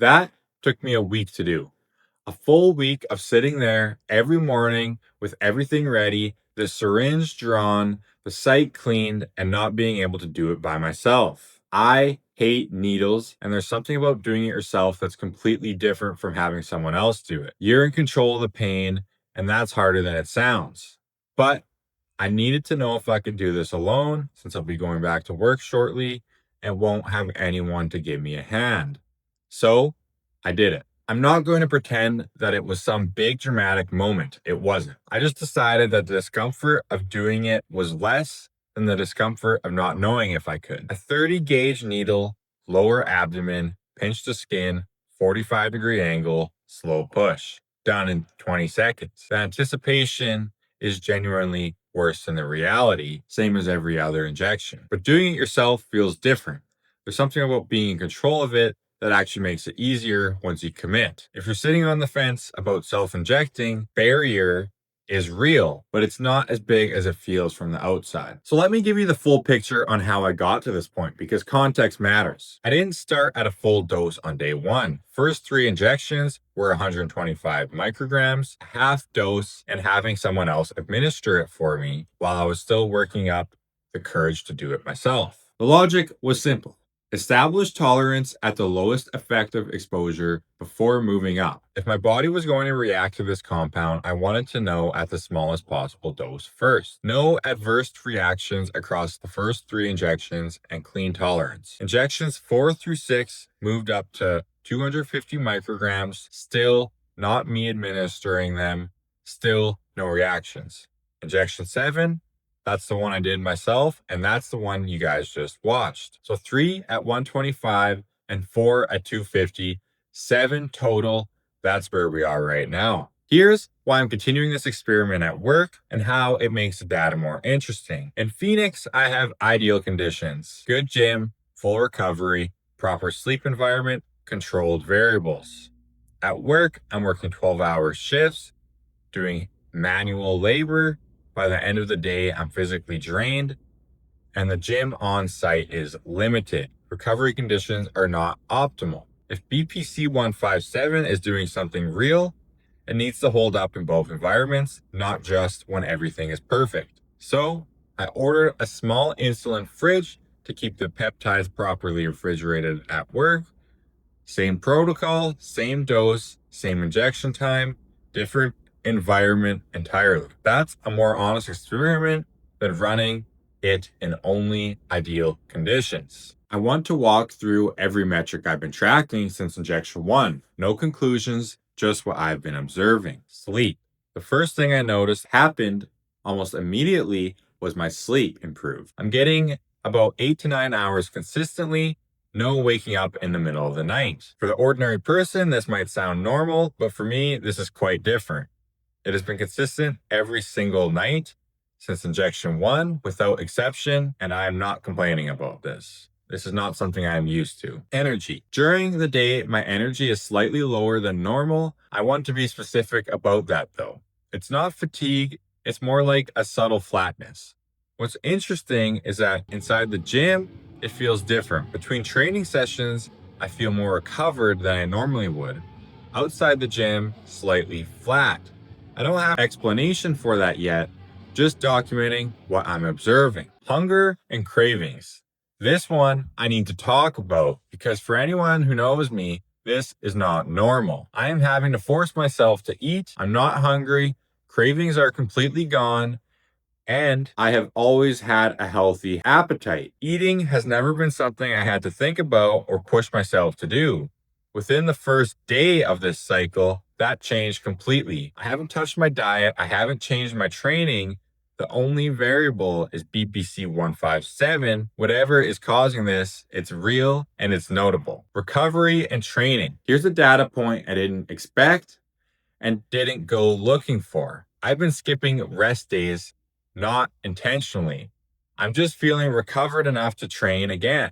That took me a week to do. A full week of sitting there every morning with everything ready, the syringe drawn, the site cleaned, and not being able to do it by myself. I hate needles, and there's something about doing it yourself that's completely different from having someone else do it. You're in control of the pain, and that's harder than it sounds. But I needed to know if I could do this alone, since I'll be going back to work shortly and won't have anyone to give me a hand. So I did it. I'm not going to pretend that it was some big dramatic moment. It wasn't. I just decided that the discomfort of doing it was less than the discomfort of not knowing if I could. A 30 gauge needle, lower abdomen, pinch the skin, 45-degree angle, slow push. Done in 20 seconds. The anticipation is genuinely worse than the reality, same as every other injection. But doing it yourself feels different. There's something about being in control of it that actually makes it easier once you commit. If you're sitting on the fence about self-injecting, barrier is real, but it's not as big as it feels from the outside. So let me give you the full picture on how I got to this point, because context matters. I didn't start at a full dose on day one. First 3 injections were 125 micrograms, a half dose, and having someone else administer it for me while I was still working up the courage to do it myself. The logic was simple. Establish tolerance at the lowest effective exposure before moving up. If my body was going to react to this compound, I wanted to know at the smallest possible dose first. No adverse reactions across the first 3 injections and clean tolerance. Injections 4 through 6 moved up to 250 micrograms, still not me administering them, still no reactions. Injection 7, that's the one I did myself, and that's the one you guys just watched. So 3 at 125 and 4 at 250, 7 total. That's where we are right now. Here's why I'm continuing this experiment at work and how it makes the data more interesting. In Phoenix, I have ideal conditions: good gym, full recovery, proper sleep environment, controlled variables. At work, I'm working 12-hour shifts, doing manual labor. By the end of the day, I'm physically drained, and the gym on site is limited. Recovery conditions are not optimal. If BPC 157 is doing something real, it needs to hold up in both environments, not just when everything is perfect. So I ordered a small insulin fridge to keep the peptides properly refrigerated at work. Same protocol, same dose, same injection time, different environment entirely. That's a more honest experiment than running it in only ideal conditions. I want to walk through every metric I've been tracking since injection 1. No conclusions, just what I've been observing. Sleep. The first thing I noticed happened almost immediately was my sleep improved. I'm getting about 8 to 9 hours consistently. No waking up in the middle of the night. For the ordinary person, this might sound normal, but for me, this is quite different. It has been consistent every single night since injection 1 without exception, and I am not complaining about this. This is not something I am used to. Energy. During the day, my energy is slightly lower than normal. I want to be specific about that though. It's not fatigue, it's more like a subtle flatness. What's interesting is that inside the gym, it feels different. Between training sessions, I feel more recovered than I normally would. Outside the gym, slightly flat. I don't have an explanation for that yet, just documenting what I'm observing. Hunger and cravings. This one I need to talk about because for anyone who knows me, this is not normal. I am having to force myself to eat. I'm not hungry. Cravings are completely gone. And I have always had a healthy appetite. Eating has never been something I had to think about or push myself to do. Within the first day of this cycle, that changed completely. I haven't touched my diet. I haven't changed my training. The only variable is BPC 157. Whatever is causing this, it's real and it's notable. Recovery and training. Here's a data point I didn't expect and didn't go looking for. I've been skipping rest days, not intentionally. I'm just feeling recovered enough to train again,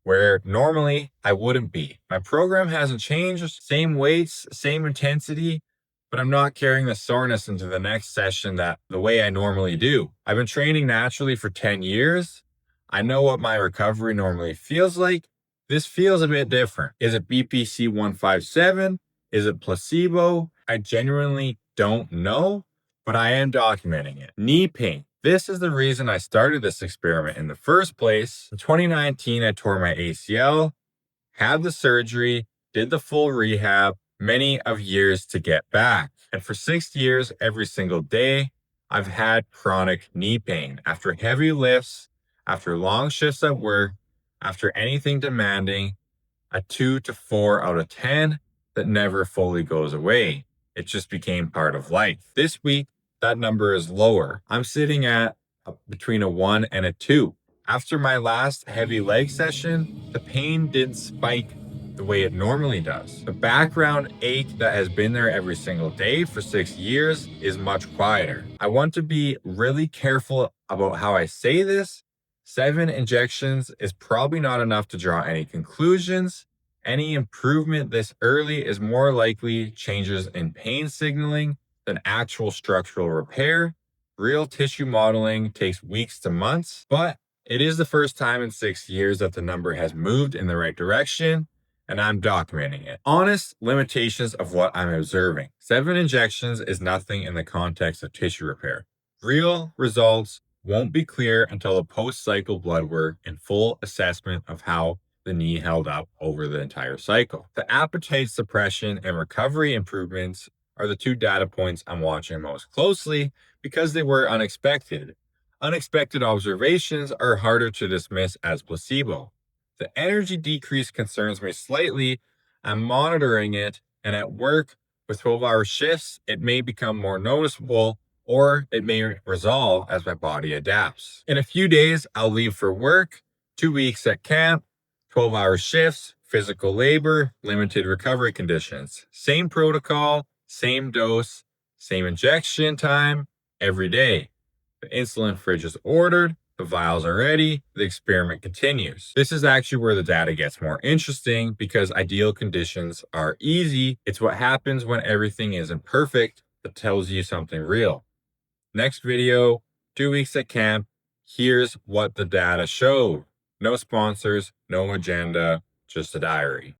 where normally I wouldn't be. My program hasn't changed, same weights, same intensity, but I'm not carrying the soreness into the next session the way I normally do. I've been training naturally for 10 years. I know what my recovery normally feels like, This feels a bit different. Is it BPC 157? Is it placebo? I genuinely don't know, but I am documenting it. Knee pain. This is the reason I started this experiment in the first place. In 2019, I tore my ACL, had the surgery, did the full rehab, many of years to get back. And for 6 years, every single day, I've had chronic knee pain after heavy lifts, after long shifts at work, after anything demanding, a 2 to 4 out of 10 that never fully goes away. It just became part of life. This week, that number is lower. I'm sitting at between a 1 and a 2. After my last heavy leg session, the pain didn't spike the way it normally does. The background ache that has been there every single day for 6 years is much quieter. I want to be really careful about how I say this. 7 injections is probably not enough to draw any conclusions. Any improvement this early is more likely changes in pain signaling than actual structural repair. Real tissue modeling takes weeks to months, but it is the first time in 6 years that the number has moved in the right direction, and I'm documenting it. Honest limitations of what I'm observing. 7 injections is nothing in the context of tissue repair. Real results won't be clear until a post-cycle blood work and full assessment of how the knee held up over the entire cycle. The appetite suppression and recovery improvements are the 2 data points I'm watching most closely because they were unexpected. Unexpected observations are harder to dismiss as placebo. The energy decrease concerns me slightly. I'm monitoring it, and at work with 12-hour shifts, it may become more noticeable, or it may resolve as my body adapts. In a few days, I'll leave for work, 2 weeks at camp, 12-hour shifts, physical labor, limited recovery conditions. Same protocol, same dose, same injection time, every day. The insulin fridge is ordered, the vials are ready, the experiment continues. This is actually where the data gets more interesting because ideal conditions are easy. It's what happens when everything isn't perfect that tells you something real. Next video, 2 weeks at camp. Here's what the data showed. No sponsors, no agenda, just a diary.